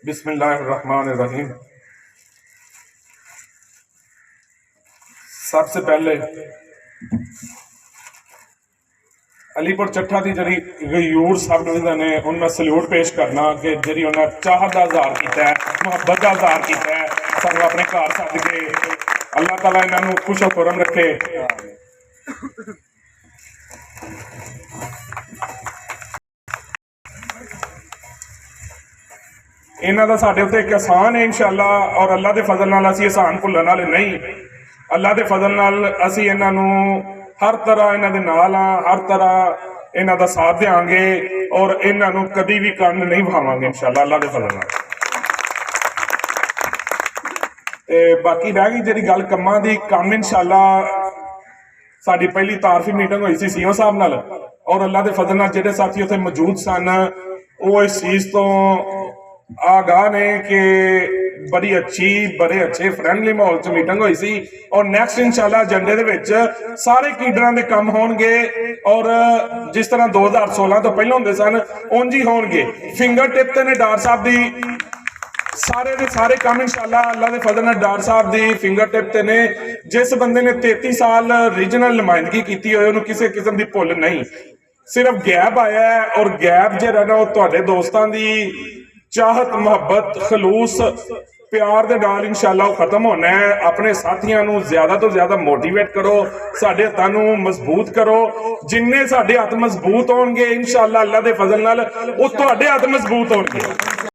बिस्मिल्लाहिर्रहमानिर्रहीम। सबसे पहले अलीपुर चट्ठा की जी यूर सब डिवीजन ने उन्हें सल्यूट पेश करना कि जी उन्हें चाहत का इजहार किया है, मुहब्बत का इजहार किया है, सानू अपने घर सद के अल्लाह ताला इन्हों खुश खुरम रखे। इन्हों का साढ़े उत्ते एक एहसान है इंशाअल्लाह, और अल्लाह के फजल नाल असीं एहसान भुल्लण वाले नहीं। अल्लाह के फजल नाल असीं इन्हों हर तरह इन्हों के नाल हाँ, हर तरह इन्हों का साथ देंगे और इन्हों कभी भी कंन नहीं भावांगे इंशाअल्लाह अल्लाह के फजल नाल। बाकी रह गई जी गल कमां दी, कम इंशाअल्लाह साडी पहली तारफी मीटिंग हुई सी सीओ साहब नाल, और अल्लाह के फजल नाल जिहड़े साथी उत्थे मौजूद सन वो इस चीज़ तो आगाह ने कि बड़ी अच्छी बड़े अच्छे फ्रेंडली माहौल च मीटिंग हुई सी। और नैक्सट इंशाअल्लाह एजेंडे दे विच सारे कीडरां दे काम होणगे, और जिस तरह 2016 तो पहले होंदे सन उंज ही होणगे। फिंगर टिप ते ने डार साहब दी सारे दे सारे काम इंशाअल्लाह अल्लाह के फजल नाल डार साहब दी फिंगर टिप ते ने। जिस बंदे ने 33 साल रीजनल नुमाइंदगी की होए उन्होंने किसी किस्म की भुल नहीं, सिर्फ गैप आया है, और गैप जिहड़ा ना वो तुहाडे दोस्तां दी चाहत मुहब्बत खलूस प्यार दे नाल इंशाअल्लाह खत्म होना है। अपने साथियों को ज्यादा तो ज्यादा मोटिवेट करो, साडे हत्थां नूं मजबूत करो। जिन्ने साडे हत्थ मजबूत होणगे इंशाअल्लाह अल्लाह दे फजल नाल वो तुहाडे हत्थ मजबूत होणगे।